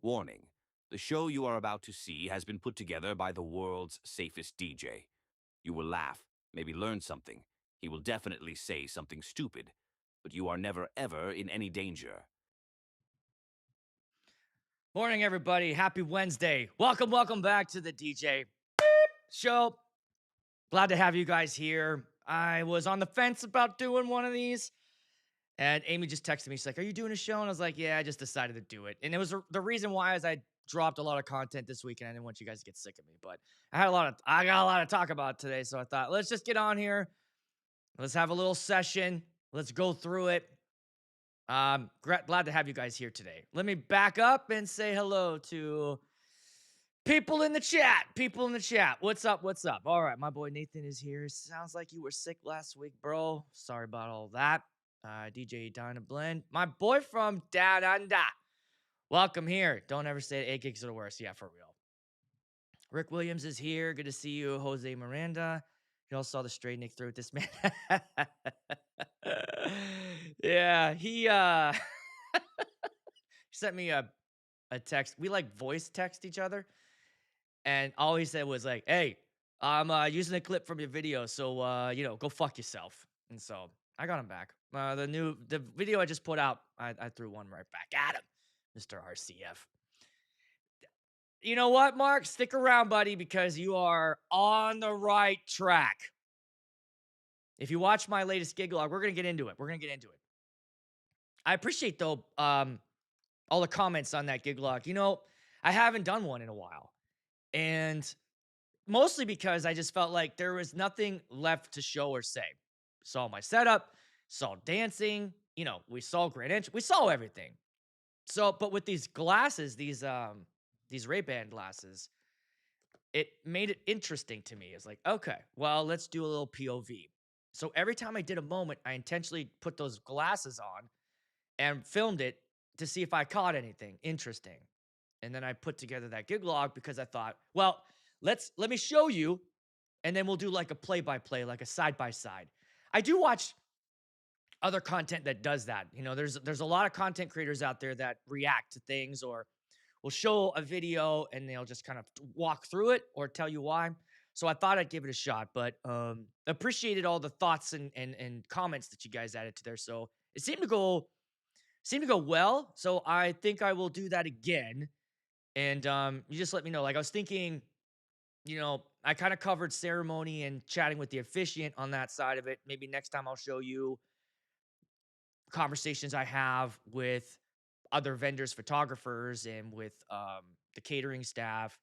Warning: the show you are about to see has been put together by the world's safest DJ. You will laugh, maybe learn something. He will definitely say something stupid, but you are never ever in any danger. Morning, everybody. Happy Wednesday. Welcome back to the DJ show. Glad to have you guys here. I was on the fence about doing one of these, and Amy just texted me. She's like, "Are you doing a show?" And I was like, "Yeah, I just decided to do it." And it was the reason why is I dropped a lot of content this week, and I didn't want you guys to get sick of me. But I got a lot to talk about today, so I thought let's just get on here. Let's have a little session. Let's go through it. Glad to have you guys here today. Let me back up and say hello to people in the chat. People in the chat. What's up? What's up? All right, my boy Nathan is here. Sounds like you were sick last week, bro. Sorry about all that. DJ Dyna Blend. My boy from Down Under. Welcome here. Don't ever say 8 gigs are the worst. Yeah, for real. Rick Williams is here. Good to see you. Jose Miranda. You all saw the straight Nick through with this man. Yeah, he sent me a text. We like voice text each other. And all he said was like, "Hey, I'm using a clip from your video, so go fuck yourself." And so I got him back. The video I just put out, I threw one right back at him, Mr. RCF. You know what, Mark? Stick around, buddy, because you are on the right track. If you watch my latest gig log, we're gonna get into it. We're gonna get into it. I appreciate though all the comments on that gig log. I haven't done one in a while, and mostly because I just felt like there was nothing left to show or say. Saw my setup, saw dancing, we saw great entry, we saw everything. So, but with these glasses, these Ray-Ban glasses, it made it interesting to me. It's like, okay, well, let's do a little POV. So every time I did a moment, I intentionally put those glasses on and filmed it to see if I caught anything interesting. And then I put together that gig log because I thought, well, let me show you, and then we'll do like a play by play, like a side by side. I do watch other content that does that. There's a lot of content creators out there that react to things or will show a video and they'll just kind of walk through it or tell you why. So I thought I'd give it a shot, but appreciated all the thoughts and comments that you guys added to there. So it seemed to go well. So I think I will do that again. And you just let me know. Like I was thinking, I kind of covered ceremony and chatting with the officiant on that side of it. Maybe next time I'll show you conversations I have with other vendors, photographers, and with the catering staff,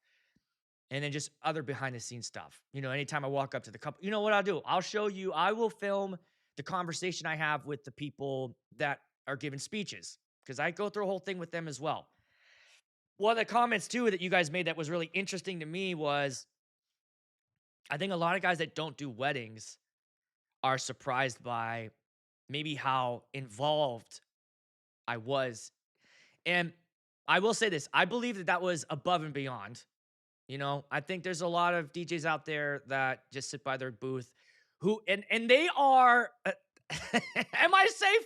and then just other behind the scenes stuff. Anytime I walk up to the couple, you know what I'll do? I'll show you, I will film the conversation I have with the people that are giving speeches because I go through a whole thing with them as well. One of the comments too that you guys made that was really interesting to me was I think a lot of guys that don't do weddings are surprised by maybe how involved I was. And I will say this, I believe that that was above and beyond. I think there's a lot of DJs out there that just sit by their booth who and they are am I safe?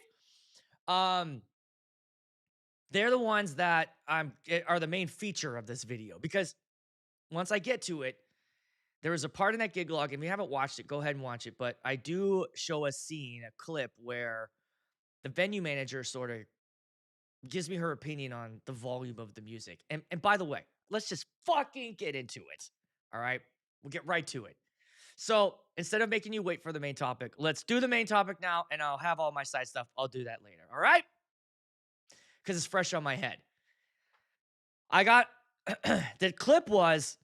Um they're the ones that are the main feature of this video because once I get to it, there was a part in that gig log, and if you haven't watched it, go ahead and watch it. But I do show a scene, a clip where the venue manager sort of gives me her opinion on the volume of the music. And by the way, let's just fucking get into it. All right. We'll get right to it. So instead of making you wait for the main topic, let's do the main topic now, and I'll have all my side stuff. I'll do that later. All right. Because it's fresh on my head. I got the clip was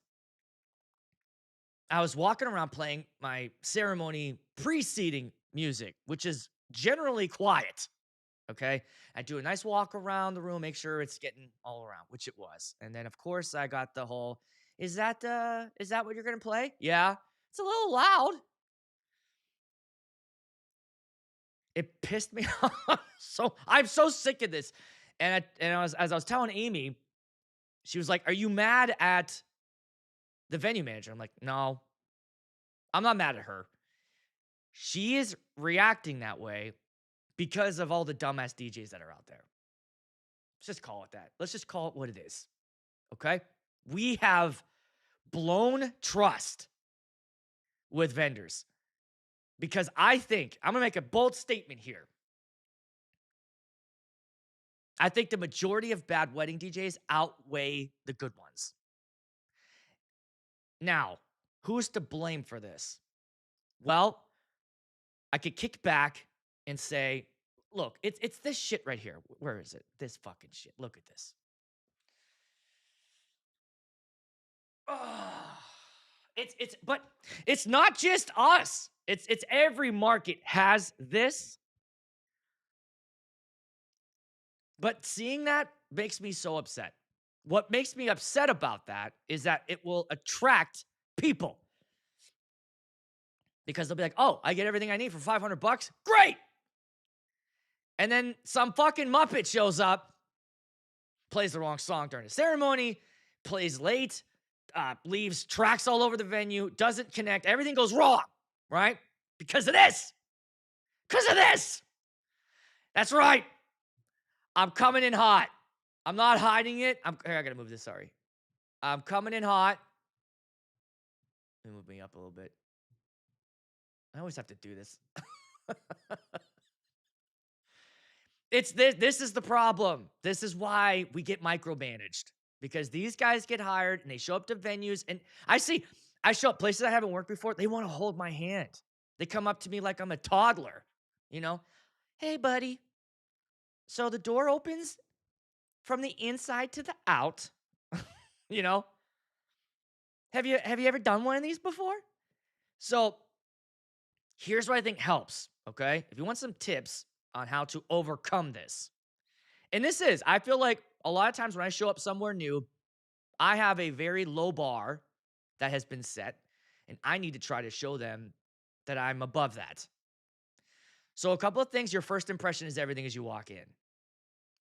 I was walking around playing my ceremony preceding music, which is generally quiet. Okay. I do a nice walk around the room, make sure it's getting all around, which it was. And then of course I got the whole, is that what you're gonna play? Yeah. It's a little loud. It pissed me off. So I'm so sick of this. As I was telling Amy, she was like, "Are you mad at the venue manager?" I'm like, "No, I'm not mad at her. She is reacting that way because of all the dumbass DJs that are out there. Let's just call it that. Let's just call it what it is. Okay. We have blown trust with vendors because I think I'm going to make a bold statement here. I think the majority of bad wedding DJs outweigh the good ones. Now, who's to blame for this? Well, I could kick back and say, look, it's this shit right here. Where is it? This fucking shit. Look at this. Oh, but it's not just us. It's every market has this. But seeing that makes me so upset. What makes me upset about that is that it will attract people because they'll be like, "Oh, I get everything I need for $500. Great!" And then some fucking Muppet shows up, plays the wrong song during the ceremony, plays late, leaves tracks all over the venue, doesn't connect. Everything goes wrong, right? Because of this. Because of this. That's right. I'm coming in hot. I'm not hiding it. I gotta move this. Sorry. I'm coming in hot. Let me move me up a little bit. I always have to do this. It's this. This is the problem. This is why we get micromanaged because these guys get hired and they show up to venues. And I show up places I haven't worked before. They want to hold my hand. They come up to me like I'm a toddler, you know? Hey, buddy. So the door opens from the inside to the out, you know? Have you ever done one of these before? So here's what I think helps, okay? If you want some tips on how to overcome this. And I feel like a lot of times when I show up somewhere new, I have a very low bar that has been set, and I need to try to show them that I'm above that. So a couple of things, your first impression is everything as you walk in.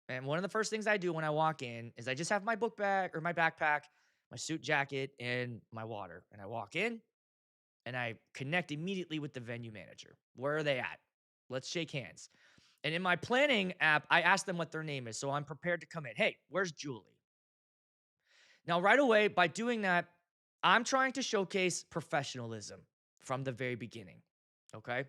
And one of the first things I do when I walk in is I just have my book bag or my backpack, my suit jacket, and my water. And I walk in and I connect immediately with the venue manager. Where are they at? Let's shake hands. And in my planning app, I ask them what their name is. So I'm prepared to come in. Hey, where's Julie? Now, right away, by doing that, I'm trying to showcase professionalism from the very beginning. Okay.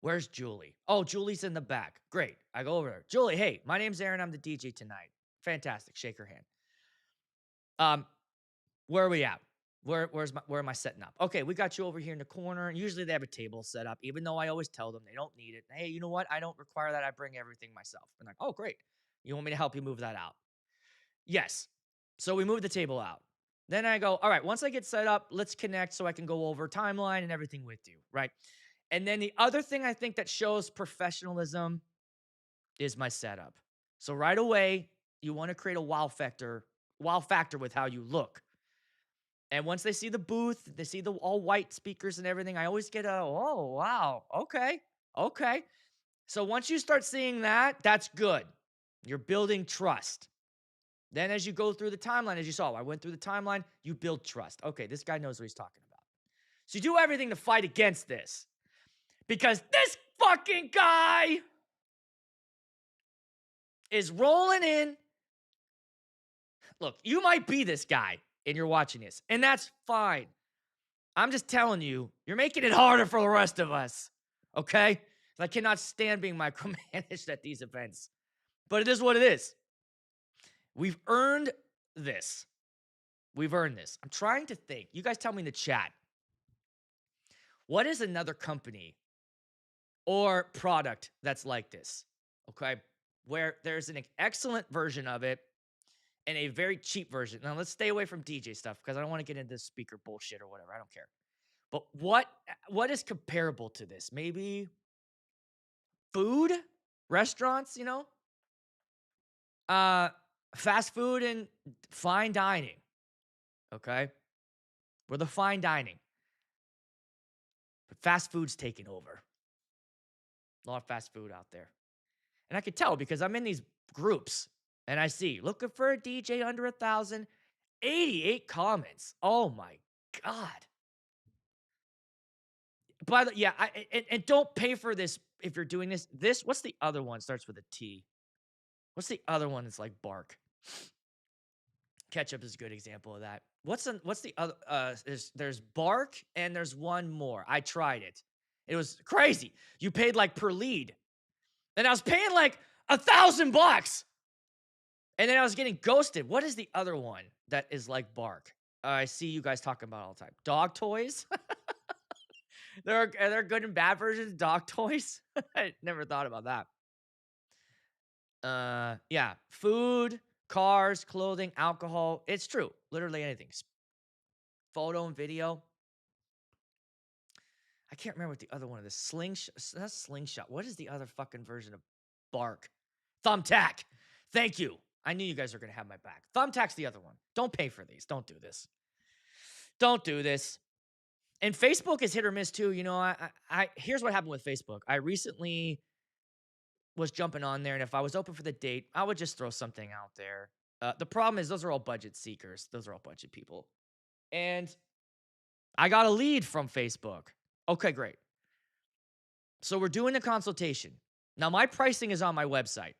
Where's Julie? Oh, Julie's in the back. Great. I go over there. Julie, hey, my name's Aaron. I'm the DJ tonight. Fantastic. Shake her hand. Where are we at? Where am I setting up? Okay, we got you over here in the corner. And usually they have a table set up, even though I always tell them they don't need it. Hey, you know what? I don't require that. I bring everything myself. And like, oh, great. You want me to help you move that out? Yes. So we move the table out. Then I go, all right, once I get set up, let's connect so I can go over timeline and everything with you, right? And then the other thing I think that shows professionalism is my setup. So right away, you want to create a wow factor with how you look. And once they see the booth, they see the all white speakers and everything, I always get oh, wow, okay, okay. So once you start seeing that, that's good. You're building trust. Then as you go through the timeline, as you saw, I went through the timeline, you build trust. Okay, this guy knows what he's talking about. So you do everything to fight against this. Because this fucking guy is rolling in. Look, you might be this guy and you're watching this, and that's fine. I'm just telling you, you're making it harder for the rest of us, okay? I cannot stand being micromanaged at these events. But it is what it is. We've earned this. We've earned this. I'm trying to think. You guys tell me in the chat. What is another company or product that's like this? Okay? Where there's an excellent version of it and a very cheap version. Now, let's stay away from DJ stuff because I don't want to get into speaker bullshit or whatever. I don't care. But what is comparable to this? Maybe food, restaurants, fast food and fine dining. Okay? We're the fine dining. But fast food's taking over. A lot of fast food out there. And I could tell because I'm in these groups and I see looking for a DJ under 1,000, 88 comments. Oh my God. By the yeah, and don't pay for this if you're doing this. What's the other one? Starts with a T. What's the other one that's like bark? Ketchup is a good example of that. What's the other there's Bark and there's one more. I tried it. It was crazy. You paid like per lead. And I was paying like $1,000. And then I was getting ghosted. What is the other one that is like Bark? I see you guys talking about all the time. Dog toys. There are good and bad versions of dog toys. I never thought about that. Yeah, food, cars, clothing, alcohol. It's true. Literally anything. Photo and video. I can't remember what the other one of this slingshot. That's slingshot. What is the other fucking version of Bark? Thumbtack. Thank you. I knew you guys were gonna have my back. Thumbtack's the other one. Don't pay for these. Don't do this. Don't do this. And Facebook is hit or miss too. You know, I here's what happened with Facebook. I recently was jumping on there, and if I was open for the date, I would just throw something out there. The problem is those are all budget seekers. Those are all budget people. And I got a lead from Facebook. Okay, great. So we're doing the consultation. Now my pricing is on my website.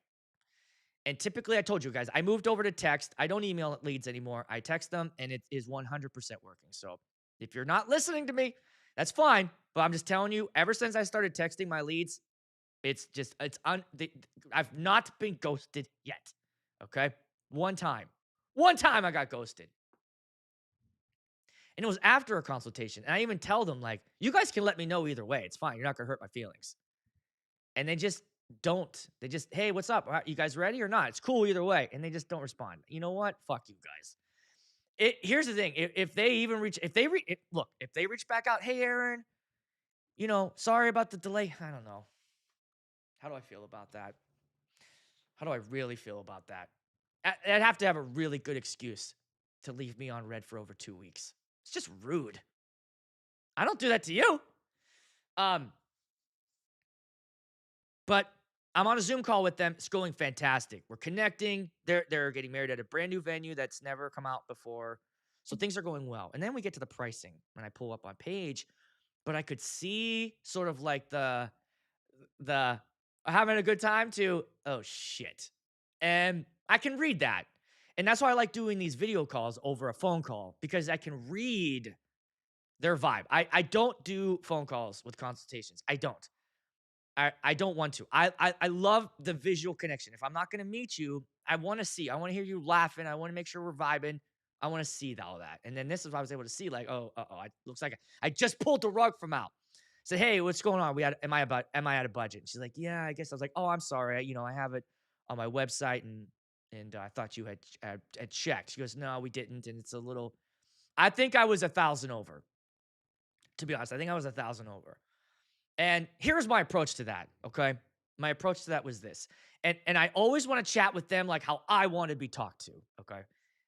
And typically I told you guys, I moved over to text. I don't email leads anymore. I text them and it is 100% working. So if you're not listening to me, that's fine. But I'm just telling you, ever since I started texting my leads, I've not been ghosted yet. Okay? One time I got ghosted. And it was after a consultation. And I even tell them, like, you guys can let me know either way. It's fine. You're not going to hurt my feelings. And they just don't. They just, hey, what's up? You guys ready or not? It's cool either way. And they just don't respond. You know what? Fuck you guys. Here's the thing. If they even reach, if they reach back out, hey, Aaron, you know, sorry about the delay. I don't know. How do I feel about that? How do I really feel about that? I'd have to have a really good excuse to leave me on red for over 2 weeks. It's just rude. I don't do that to you. But I'm on a Zoom call with them. It's going fantastic. We're connecting. They're getting married at a brand new venue that's never come out before. So things are going well. And then we get to the pricing when I pull up on page, but I could see sort of like the having a good time to, oh shit. And I can read that. And that's why I like doing these video calls over a phone call because I can read their vibe. I don't do phone calls with consultations. I don't. I don't want to. I love the visual connection. If I'm not going to meet you, I want to see. I want to hear you laughing. I want to make sure we're vibing. I want to see all that. And then this is what I was able to see. Like, oh, it looks like I just pulled the rug from out. Said, hey, what's going on? Am I out of budget? And she's like, yeah, I guess. I was like, oh, I'm sorry. I have it on my website, and I thought you had checked. She goes, no, we didn't, and it's a little. I think I was 1,000 over. To be honest, I think I was 1,000 over. And here's my approach to that, okay? My approach to that was this. And I always want to chat with them like how I want to be talked to, okay?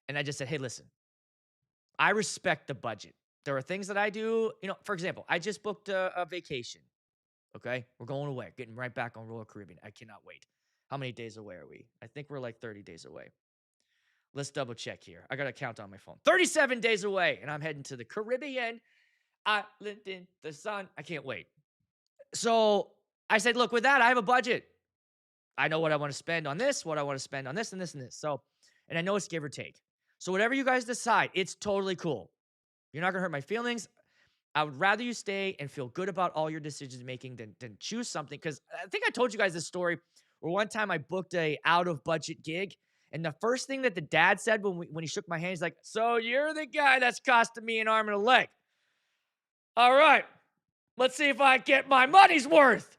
And I just said, hey, listen, I respect the budget. There are things that I do, for example, I just booked a vacation, okay? We're going away, getting right back on Royal Caribbean. I cannot wait. How many days away are we? I think we're like 30 days away. Let's double check here. I got to count on my phone. 37 days away, and I'm heading to the Caribbean island in the sun. I can't wait. So I said, look, with that, I have a budget. I know what I want to spend on this, what I want to spend on this and this and this. So, and I know it's give or take. So whatever you guys decide, it's totally cool. You're not going to hurt my feelings. I would rather you stay and feel good about all your decisions making than choose something. Because I think I told you guys this story where one time I booked a out of budget gig. And the first thing that the dad said when he shook my hand, he's like, so you're the guy that's costing me an arm and a leg. All right. Let's see if I get my money's worth.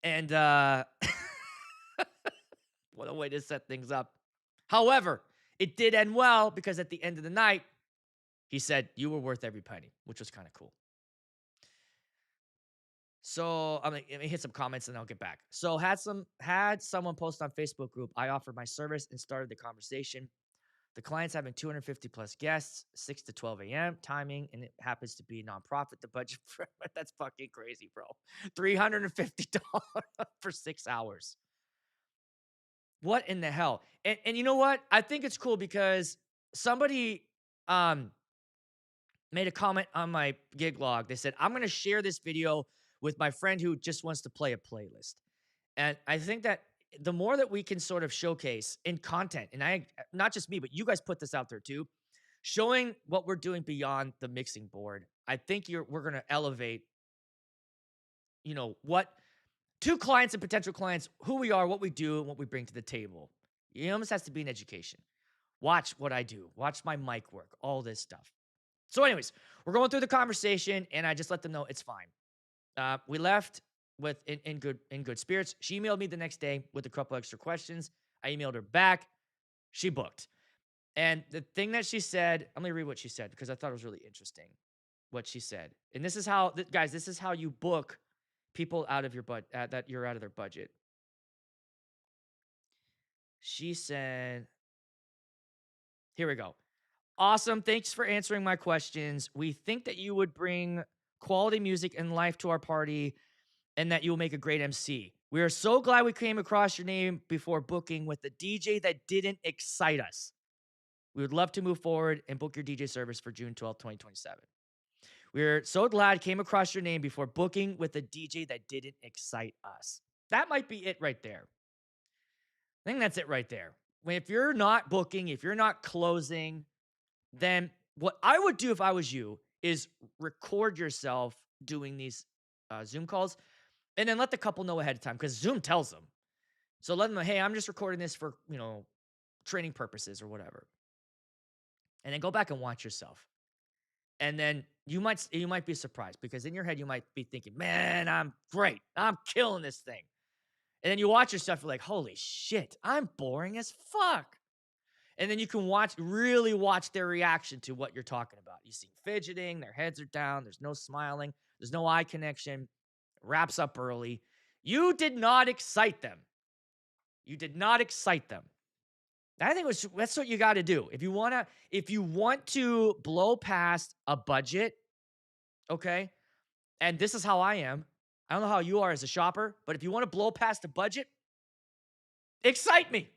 And what a way to set things up. However, it did end well because at the end of the night, he said, you were worth every penny, which was kind of cool. So let me hit some comments and I'll get back. So had someone post on Facebook group, I offered my service and started the conversation. The client's having 250 plus guests, 6 to 12 a.m. timing, and it happens to be a nonprofit. The budget for that's fucking crazy, bro. $350 for 6 hours. What in the hell? And you know what? I think it's cool because somebody made a comment on my gig log. They said, I'm going to share this video with my friend who just wants to play a playlist. And I think that the more that we can sort of showcase in content, and not just me, but you guys put this out there too, showing what we're doing beyond the mixing board. I think we're gonna elevate, what to clients and potential clients, who we are, what we do, and what we bring to the table. It almost has to be an education. Watch what I do, watch my mic work, all this stuff. So, anyways, we're going through the conversation, and I just let them know it's fine. We left with in good spirits. She emailed me the next day with a couple extra questions. I emailed her back. She booked. And the thing that she said, let me read what she said because I thought it was really interesting. What she said, and this is how, guys, this is how you book people out of your that you're out of their budget. She said, "Here we go. Awesome. Thanks for answering my questions. We think that you would bring quality music and life to our party and that you will make a great MC. We are so glad we came across your name before booking with the DJ that didn't excite us. We would love to move forward and book your DJ service for June 12th, 2027. We're so glad came across your name before booking with a DJ that didn't excite us." That might be it right there. I think that's it right there. If you're not booking, if you're not closing, then what I would do if I was you is record yourself doing these Zoom calls and then let the couple know ahead of time because Zoom tells them. So let them know, hey, I'm just recording this for, training purposes or whatever. And then go back and watch yourself. And then you might be surprised because in your head you might be thinking, man, I'm great. I'm killing this thing. And then you watch yourself, you're like, holy shit, I'm boring as fuck. And then you can really watch their reaction to what you're talking about. You see fidgeting, their heads are down, there's no smiling, there's no eye connection, wraps up early. You did not excite them. You did not excite them. I think that's what you got to do. If you want to blow past a budget, okay? And this is how I am. I don't know how you are as a shopper, but if you want to blow past a budget, excite me.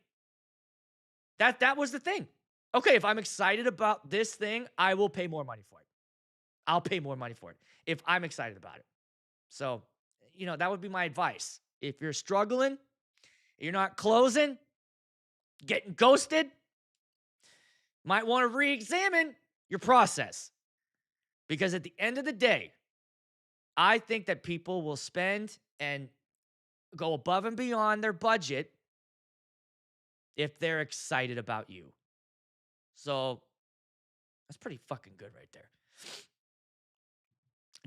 That was the thing. Okay, if I'm excited about this thing, I will pay more money for it. I'll pay more money for it if I'm excited about it. So, that would be my advice. If you're struggling, you're not closing, getting ghosted, might want to re-examine your process. Because at the end of the day, I think that people will spend and go above and beyond their budget if they're excited about you. So that's pretty fucking good right there.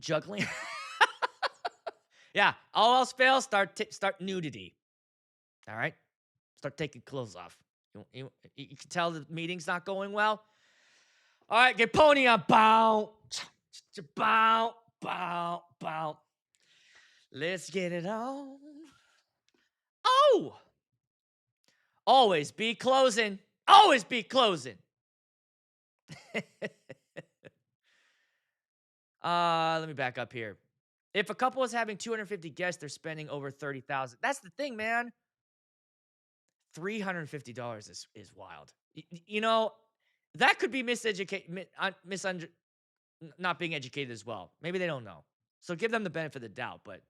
Juggling. Yeah, all else fails, start nudity. All right? Start taking clothes off. You can tell the meeting's not going well. All right, get pony on. Bow. Bow. Bow. Bow. Let's get it on. Oh! Always be closing. Always be closing. Let me back up here. If a couple is having 250 guests, they're spending over 30,000. That's the thing, man. $350 is wild. That could be not being educated as well. Maybe they don't know. So give them the benefit of the doubt, but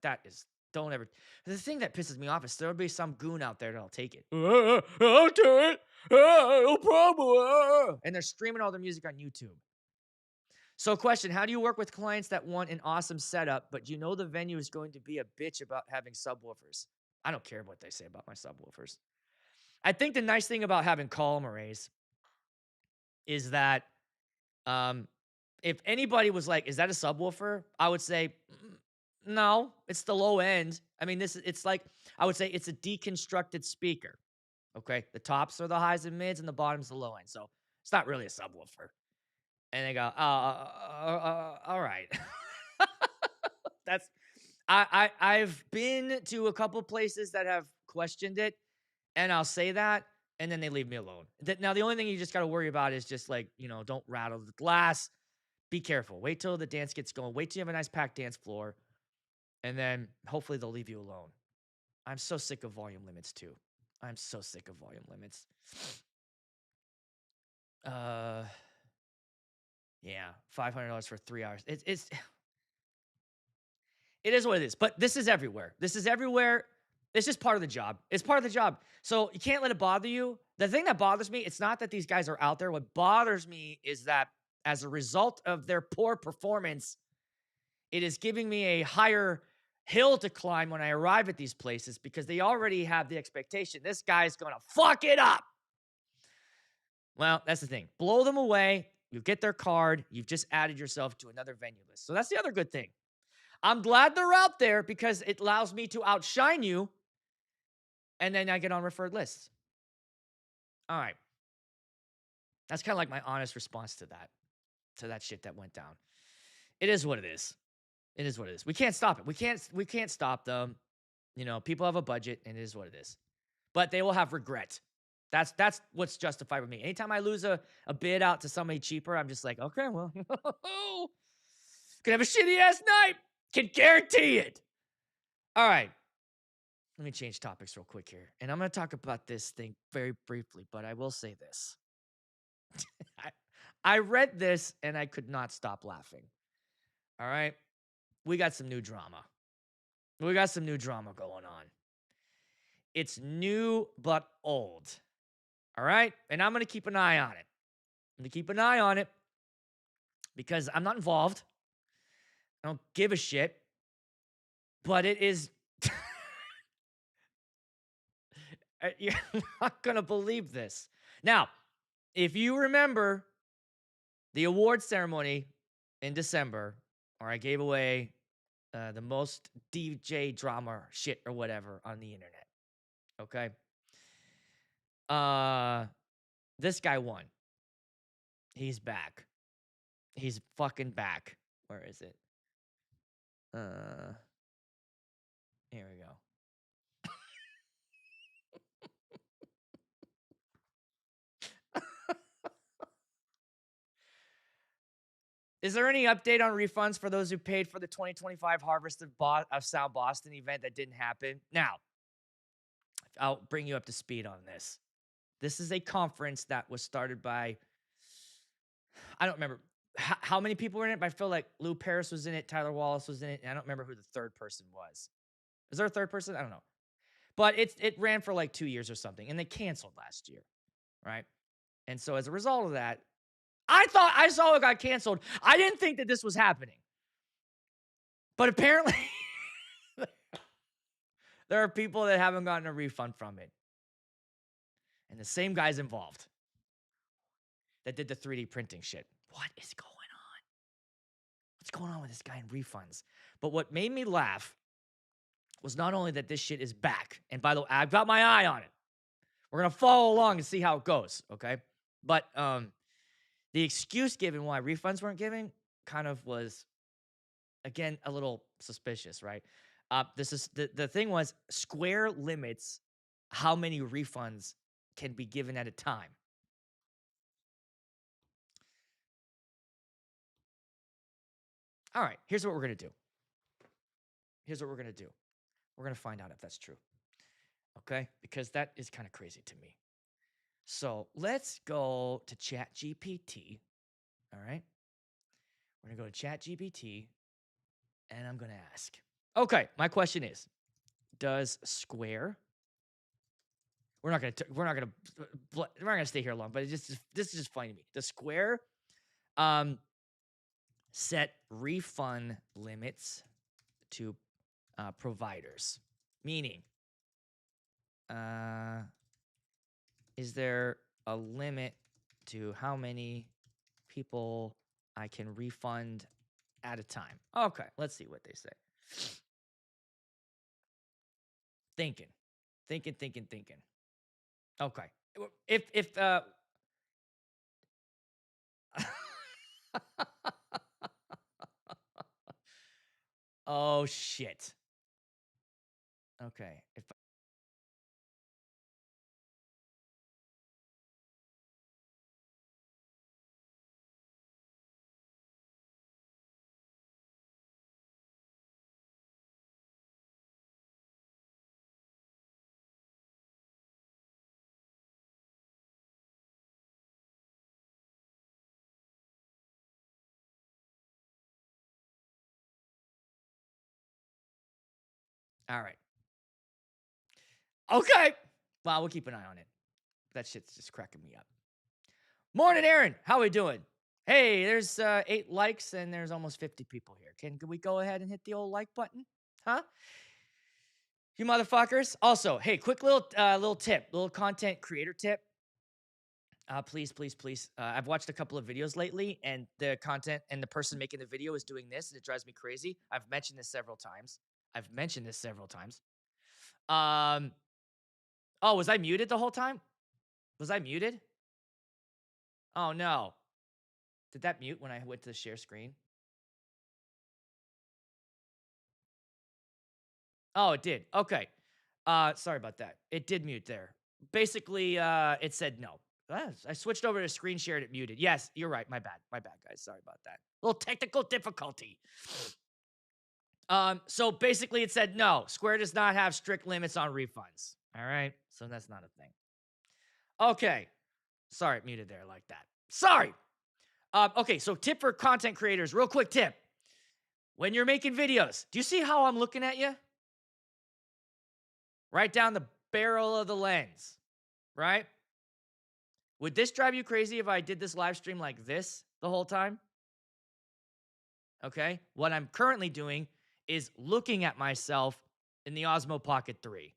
don't ever. The thing that pisses me off is there'll be some goon out there that'll take it. I'll do it. No problem. And they're streaming all their music on YouTube. So question, how do you work with clients that want an awesome setup, but the venue is going to be a bitch about having subwoofers? I don't care what they say about my subwoofers. I think the nice thing about having column arrays is that if anybody was like, is that a subwoofer? I would say, no, it's the low end. I mean, I would say it's a deconstructed speaker. Okay. The tops are the highs and mids and the bottom's the low end. So it's not really a subwoofer. And they go, all right. I've been to a couple places that have questioned it, and I'll say that, and then they leave me alone. Now, the only thing you just got to worry about is just don't rattle the glass. Be careful. Wait till the dance gets going. Wait till you have a nice packed dance floor, and then hopefully they'll leave you alone. I'm so sick of volume limits too. I'm so sick of volume limits. Yeah, $500 for 3 hours. It is what it is. But this is everywhere. This is everywhere. It's just part of the job. It's part of the job. So you can't let it bother you. The thing that bothers me, it's not that these guys are out there. What bothers me is that as a result of their poor performance, it is giving me a higher hill to climb when I arrive at these places because they already have the expectation this guy's going to fuck it up. Well, that's the thing. Blow them away. You get their card. You've just added yourself to another venue list. So that's the other good thing. I'm glad they're out there because it allows me to outshine you. And then I get on referred lists. All right. That's kind of like my honest response to that shit that went down. It is what it is. It is what it is. We can't stop it. We can't stop them. You know, people have a budget and it is what it is. But they will have regret. That's what's justified with me. Anytime I lose a bid out to somebody cheaper, I'm just like, okay, well, can have a shitty ass night. Can guarantee it. All right. Let me change topics real quick here. And I'm going to talk about this thing very briefly, but I will say this. I read this and I could not stop laughing. All right. We got some new drama. We got some new drama going on. It's new but old. All right. And I'm going to keep an eye on it. I'm going to keep an eye on it because I'm not involved. I don't give a shit. But it is. You're not going to believe this. Now, if you remember the award ceremony in December, where I gave away the most DJ drama shit or whatever on the internet. Okay. This guy won. He's back. He's fucking back. Where is it? Here we go. Is there any update on refunds for those who paid for the 2025 Harvest of Sound Boston event that didn't happen? Now, I'll bring you up to speed on this. This is a conference that was started by, I don't remember how many people were in it, but I feel like Lou Paris was in it, Tyler Wallace was in it, and I don't remember who the third person was. Is there a third person? I don't know. But it ran for like 2 years or something, and they canceled last year, right? And so as a result of that, I thought I saw it got canceled. I didn't think that this was happening. But apparently, there are people that haven't gotten a refund from it. And the same guy's involved that did the 3D printing shit. What is going on? What's going on with this guy in refunds? But what made me laugh was not only that this shit is back, and by the way, I've got my eye on it. We're going to follow along and see how it goes, okay? But the excuse given why refunds weren't given kind of was, again, a little suspicious, right? This is the thing was Square limits how many refunds can be given at a time. All right, here's what we're going to do. Here's what we're going to do. We're going to find out if that's true. Okay? Because that is kind of crazy to me. So let's go to ChatGPT. All right? We're going to go to ChatGPT and I'm going to ask. Okay, my question is, does Square, we're not going to stay here long, but this is just funny to me. Does Square set refund limits to providers? Meaning, is there a limit to how many people I can refund at a time? Okay, let's see what they say. Thinking. Okay. If oh shit. Okay. All right. Okay. Well, we'll keep an eye on it. That shit's just cracking me up. Morning, Aaron. How we doing? Hey, there's 8 likes and there's almost 50 people here. Can we go ahead and hit the old like button? Huh? You motherfuckers. Also, hey, quick little tip, little content creator tip. Please, please, please. I've watched a couple of videos lately, and the content and the person making the video is doing this, and it drives me crazy. I've mentioned this several times. Um, oh, was I muted the whole time? Was I muted? Oh no. Did that mute when I went to share screen? Oh, it did. Okay. Sorry about that. It did mute there. Basically, it said no. I switched over to screen share and it muted. Yes, you're right. My bad. My bad, guys. Sorry about that. Little technical difficulty. So basically it said no. Square does not have strict limits on refunds. All right. So that's not a thing. Okay. Sorry, it muted there like that. Sorry. Okay, so tip for content creators, real quick tip. When you're making videos, do you see how I'm looking at you? Right down the barrel of the lens, right? Would this drive you crazy if I did this live stream like this the whole time? Okay. What I'm currently doing is looking at myself in the Osmo Pocket 3.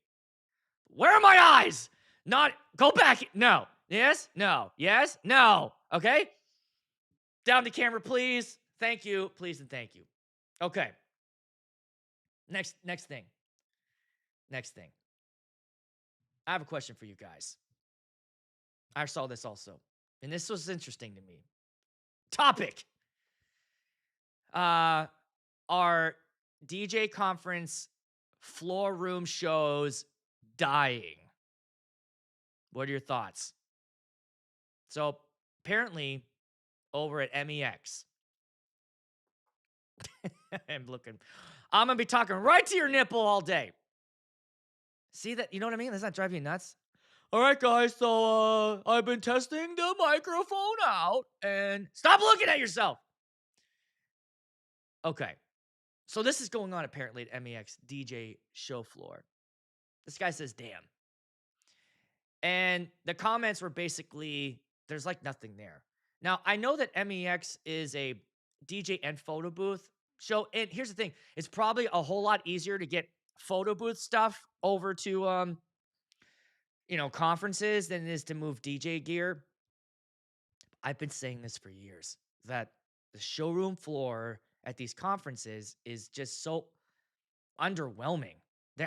Where are my eyes? Not go back. No. Yes. No. Yes. No. Okay. Down the camera, please. Thank you. Please and thank you. Okay. Next thing. Next thing. I have a question for you guys. I saw this also, and this was interesting to me. Topic. Are DJ conference floor room shows dying? What are your thoughts? So apparently over at MEX, I'm going to be talking right to your nipple all day. See that? You know what I mean? Does that drive you nuts? All right, guys. So I've been testing the microphone out and stop looking at yourself. Okay. So this is going on apparently at MEX DJ show floor. This guy says, damn. And the comments were basically, there's like nothing there. Now, I know that MEX is a DJ and photo booth show. And here's the thing. It's probably a whole lot easier to get photo booth stuff over to, conferences than it is to move DJ gear. I've been saying this for years, that the showroom floor at these conferences is just so underwhelming.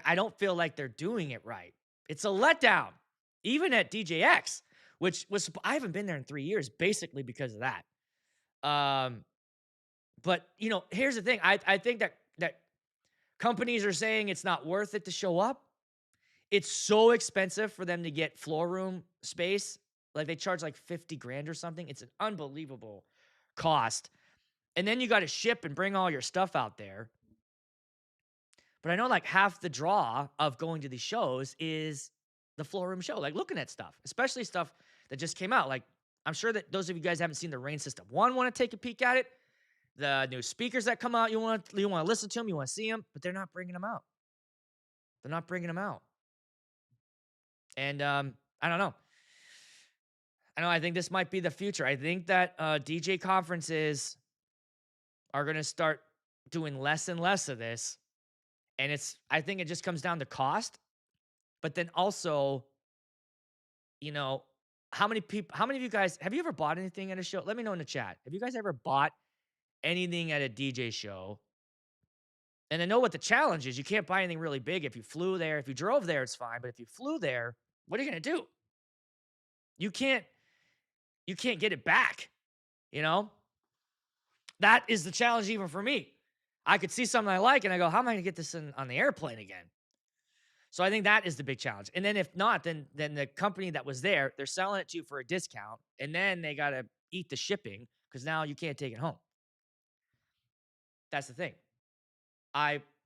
I don't feel like they're doing it right. It's a letdown. Even at DJX, which was, I haven't been there in 3 years, basically because of that. But here's the thing. I think that companies are saying it's not worth it to show up. It's so expensive for them to get floor room space. Like they charge like 50 grand or something. It's an unbelievable cost. And then you got to ship and bring all your stuff out there. But I know like half the draw of going to these shows is the floor room show, like looking at stuff, especially stuff that just came out. Like I'm sure that those of you guys haven't seen the Rain System 1 want to take a peek at it. The new speakers that come out, you want to listen to them, you want to see them, but they're not bringing them out. They're not bringing them out. And I don't know. I think this might be the future. I think that DJ conferences are going to start doing less and less of this. And I think it just comes down to cost. But then also, how many of you guys, have you ever bought anything at a show? Let me know in the chat. Have you guys ever bought anything at a DJ show? And I know what the challenge is. You can't buy anything really big. If you flew there, if you drove there, it's fine. But if you flew there, what are you going to do? You can't get it back. That is the challenge even for me. I could see something I like and I go, how am I going to get this on the airplane again? So I think that is the big challenge. And then if not, then the company that was there, they're selling it to you for a discount. And then they got to eat the shipping because now you can't take it home. That's the thing.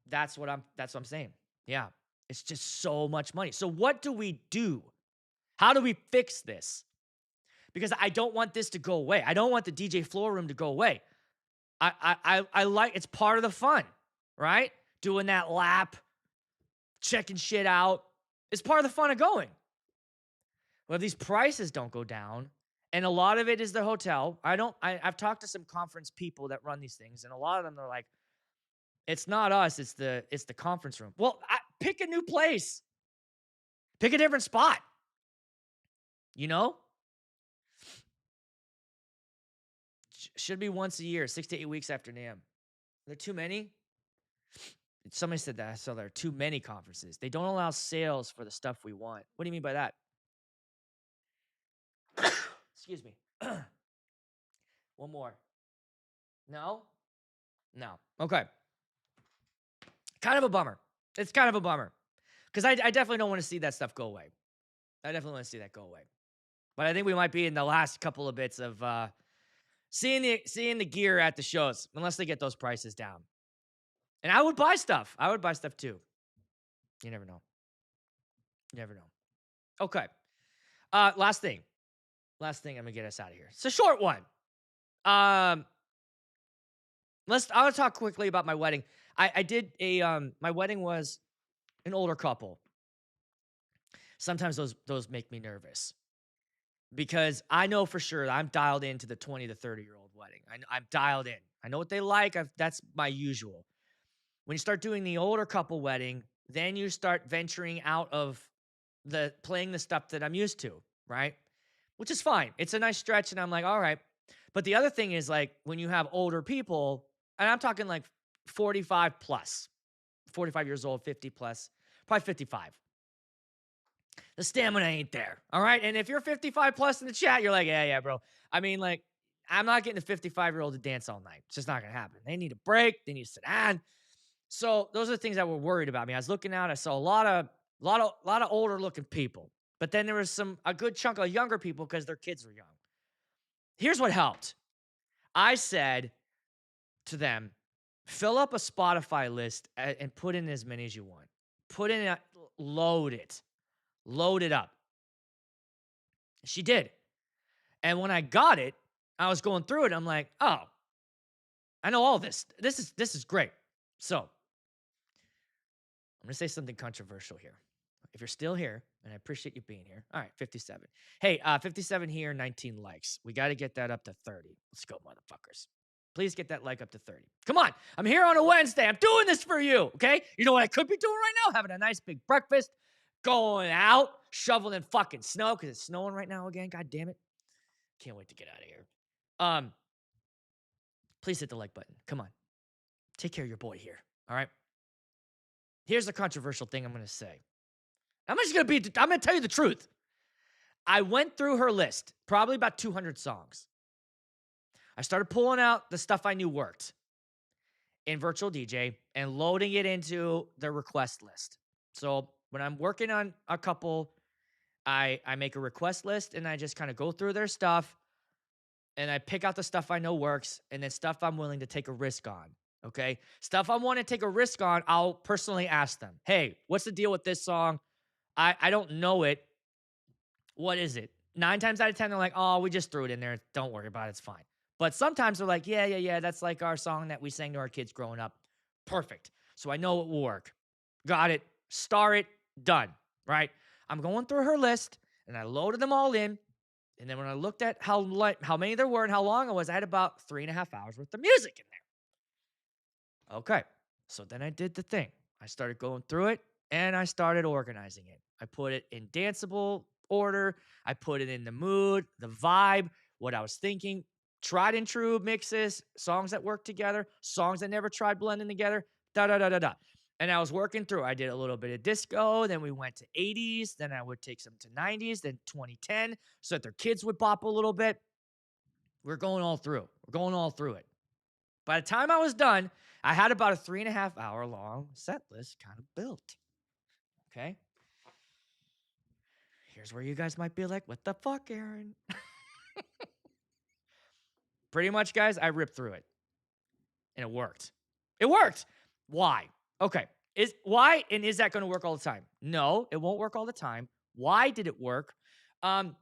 That's what I'm saying. Yeah. It's just so much money. So what do we do? How do we fix this? Because I don't want this to go away. I don't want the DJ floor room to go away. I like, it's part of the fun, right? Doing that lap, checking shit out, It's part of the fun of going. Well, these prices don't go down, and a lot of it is the hotel. I've talked to some conference people that run these things, and a lot of them are like, it's not us, it's the conference room. Well, pick a new place. Pick a different spot. You know? Should be once a year, 6 to 8 weeks after NAMM. Are there too many? Somebody said that. So there are too many conferences. They don't allow sales for the stuff we want. What do you mean by that? Excuse me. One more. No? No. Okay. Kind of a bummer. It's kind of a bummer. Because I definitely don't want to see that stuff go away. I definitely want to see that go away. But I think we might be in the last couple of bits of seeing the gear at the shows, unless they get those prices down. And I would buy stuff. I would buy stuff too. You never know. You never know. Okay. Last thing. Last thing, I'm gonna get us out of here. It's a short one. Um, I'll talk quickly about my wedding. I did my wedding was an older couple. Sometimes those make me nervous because I know for sure I'm dialed into the 20 to 30-year-old wedding. I'm dialed in. I know what they like. That's my usual. When you start doing the older couple wedding, then you start venturing out of playing the stuff that I'm used to, right? Which is fine. It's a nice stretch, and I'm like, all right. But the other thing is, like, when you have older people, and I'm talking like 45 plus, 45 years old, 50 plus, probably 55. The stamina ain't there, all right? And if you're 55 plus in the chat, you're like, yeah, bro. I mean, like, I'm not getting a 55-year-old to dance all night. It's just not going to happen. They need a break. They need to sit down. So those are the things that were worried about me. I was looking out. I saw a lot of older looking people. But then there was a good chunk of younger people because their kids were young. Here's what helped. I said to them, fill up a Spotify list and put in as many as you want. Load it up. She did. And when I got it, I was going through it. I'm like, oh, I know all this. This is great. So I'm going to say something controversial here. If you're still here, and I appreciate you being here. All right, 57. Hey, 57 here, 19 likes. We got to get that up to 30. Let's go, motherfuckers. Please get that like up to 30. Come on. I'm here on a Wednesday. I'm doing this for you, okay? You know what I could be doing right now? Having a nice big breakfast, going out, shoveling fucking snow because it's snowing right now again. God damn it. Can't wait to get out of here. Please hit the like button. Come on. Take care of your boy here, all right? Here's the controversial thing I'm going to say. I'm going to tell you the truth. I went through her list, probably about 200 songs. I started pulling out the stuff I knew worked in Virtual DJ and loading it into the request list. So when I'm working on a couple, I make a request list and I just kind of go through their stuff and I pick out the stuff I know works and then stuff I'm willing to take a risk on. Okay. Stuff I want to take a risk on, I'll personally ask them, hey, what's the deal with this song? I don't know it. What is it? 9 times out of 10, they're like, oh, we just threw it in there. Don't worry about it. It's fine. But sometimes they're like, yeah. That's like our song that we sang to our kids growing up. Perfect. So I know it will work. Got it. Star it. Done. Right? I'm going through her list and I loaded them all in. And then when I looked at how many there were and how long it was, I had about 3.5 hours worth of music in there. Okay. So then I did the thing. I started going through it and I started organizing it. I put it in danceable order. I put it in the mood, the vibe, what I was thinking, tried and true mixes, songs that work together, songs that never tried blending together, da. And I was working through. I did a little bit of disco, then we went to 80s, then I would take some to 90s, then 2010, so that their kids would bop a little bit. We're going all through. It. By the time I was done, I had about a 3.5 hour long set list kind of built. Okay. Here's where you guys might be like, what the fuck, Aaron? Pretty much, guys, I ripped through it. And it worked. Why? Okay. Is that going to work all the time? No, it won't work all the time. Why did it work? I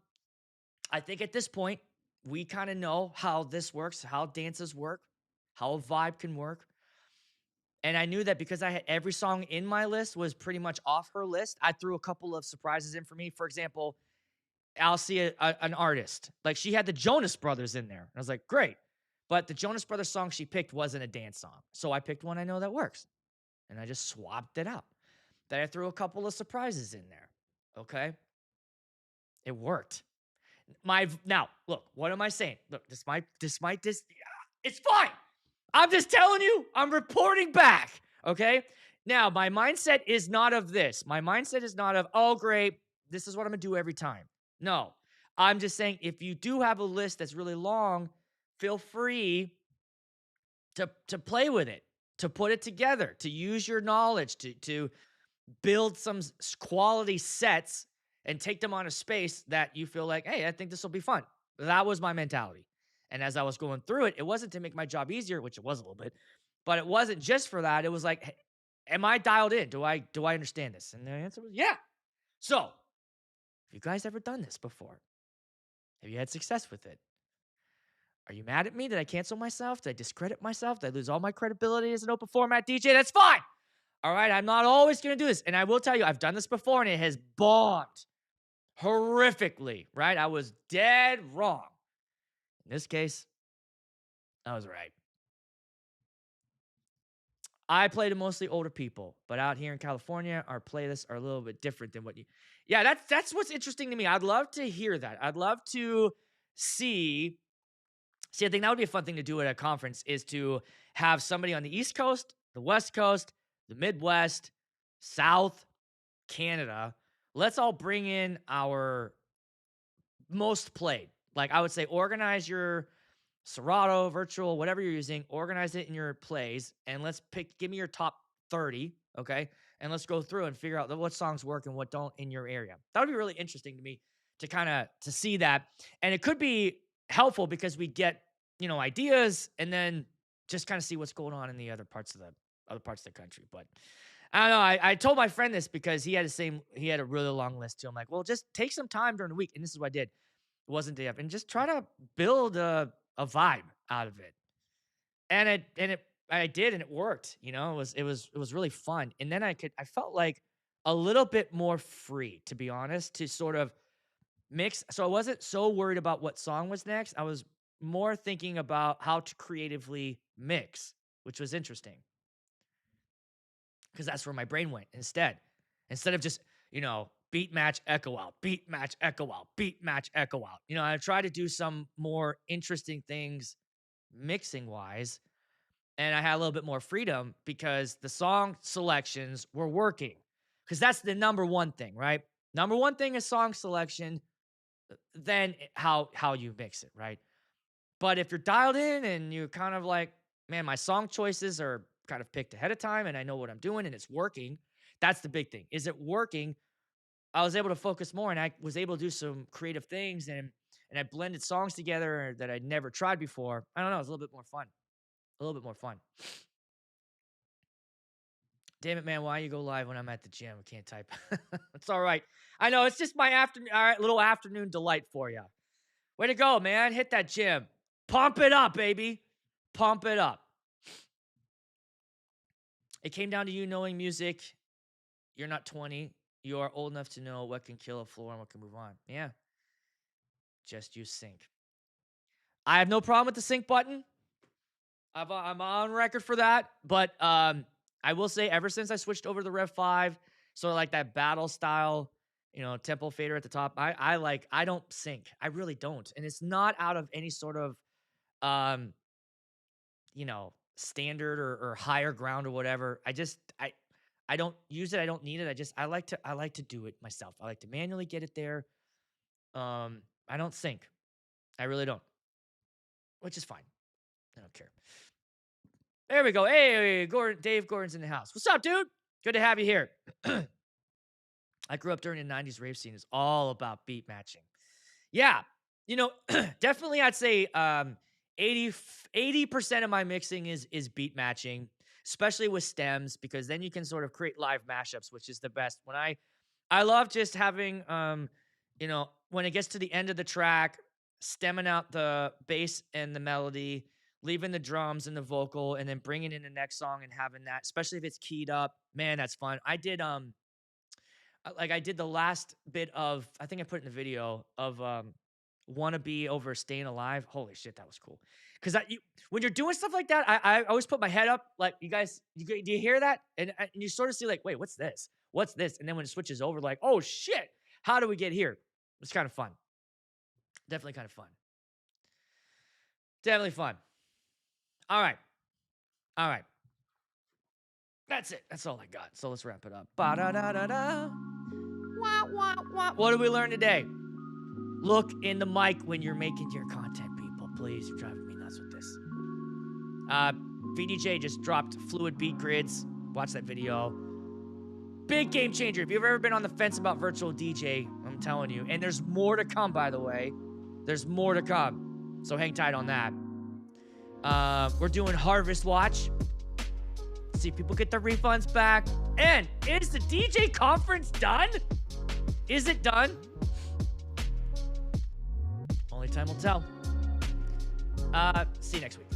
think at this point, we kind of know how this works, how dances work, how a vibe can work. And I knew that because I had every song in my list was pretty much off her list, I threw a couple of surprises in for me. For example, I'll see an artist. Like she had the Jonas Brothers in there. I was like, great. But the Jonas Brothers song she picked wasn't a dance song. So I picked one I know that works. And I just swapped it out. Then I threw a couple of surprises in there. Okay. It worked. Now, look, what am I saying? Look, it's fine. I'm just telling you, I'm reporting back. Okay. Now, my mindset is not of this. My mindset is not of, oh, great, this is what I'm gonna do every time. No, I'm just saying if you do have a list that's really long, feel free to play with it, to put it together, to use your knowledge, to build some quality sets and take them on a space that you feel like, hey, I think this will be fun. That was my mentality. And as I was going through it, it wasn't to make my job easier, which it was a little bit, but it wasn't just for that. It was like, hey, am I dialed in? Do I understand this? And the answer was yeah. So, have you guys ever done this before? Have you had success with it? Are you mad at me? Did I cancel myself? Did I discredit myself? Did I lose all my credibility as an open format DJ? That's fine. All right, I'm not always going to do this. And I will tell you, I've done this before and it has bombed horrifically, right? I was dead wrong. In this case, I was right. I play to mostly older people, but out here in California, our playlists are a little bit different than what you. Yeah, that's what's interesting to me. I'd love to hear that. I'd love to see. See, I think that would be a fun thing to do at a conference is to have somebody on the East Coast, the West Coast, the Midwest, South, Canada. Let's all bring in our most played. Like I would say, organize your Serato, virtual, whatever you're using, organize it in your plays, and let's give me your top 30, okay? And let's go through and figure out what songs work and what don't in your area. That would be really interesting to me to kind of to see that. And it could be helpful because we get, ideas and then just kind of see what's going on in the other parts of the country. But I don't know. I told my friend this because he had a really long list too. I'm like, well, just take some time during the week. And this is what I did. It wasn't day up and just try to build a vibe out of it. I did and it worked. It was really fun. And then I felt like a little bit more free, to be honest, to sort of mix. So I wasn't so worried about what song was next. I was more thinking about how to creatively mix, which was interesting because that's where my brain went instead of just, beat match echo out, beat match echo out, beat match echo out. I try to do some more interesting things mixing wise, and I had a little bit more freedom because the song selections were working. Because that's the number one thing, right? Number one thing is song selection, then how you mix it, right? But if you're dialed in and you're kind of like, man, my song choices are kind of picked ahead of time and I know what I'm doing and it's working. That's the big thing. Is it working? I was able to focus more and I was able to do some creative things and I blended songs together that I'd never tried before. I don't know, it was a little bit more fun. A little bit more fun. Damn it, man, why you go live when I'm at the gym? I can't type. It's all right. I know, it's just my afternoon, all right, little afternoon delight for you. Way to go, man. Hit that gym. Pump it up, baby. Pump it up. It came down to you knowing music. You're not 20. You are old enough to know what can kill a floor and what can move on. Yeah. Just use sync. I have no problem with the sync button. I'm on record for that. But I will say, ever since I switched over to the Rev 5, sort of like that battle style, tempo fader at the top, I don't sync. I really don't. And it's not out of any sort of um, standard or higher ground or whatever. I don't use it. I don't need it. I like to do it myself. I like to manually get it there. I don't sync. I really don't, which is fine. I don't care. There we go. Hey, Gordon, Dave Gordon's in the house. What's up, dude? Good to have you here. I grew up during the 90s rave scene. It's all about beat matching. Yeah. Definitely I'd say 80% of my mixing is beat matching, especially with stems, because then you can sort of create live mashups, which is the best. When I love just having when it gets to the end of the track, stemming out the bass and the melody, leaving the drums and the vocal and then bringing in the next song and having that, especially if it's keyed up. Man, that's fun. I did I did the last bit of, I think I put it in the video of Wannabe over Staying Alive. Holy shit, that was cool. Cuz when you're doing stuff like that, I always put my head up like, you guys, do you hear that? And you sort of see like, wait, what's this? What's this? And then when it switches over, like, oh shit, how do we get here? It's kind of fun. Definitely kind of fun. Definitely fun. All right. All right. That's it. That's all I got. So let's wrap it up. Ba-da-da-da-da. Wah, wah, wah. What did we learn today? Look in the mic when you're making your content, people. Please, you're driving me nuts with this. VDJ just dropped Fluid Beat Grids. Watch that video. Big game changer. If you've ever been on the fence about virtual DJ, I'm telling you. And there's more to come, by the way. There's more to come. So hang tight on that. We're doing Harvest Watch. See if people get their refunds back. And is the DJ conference done? Is it done? Only time will tell. See you next week.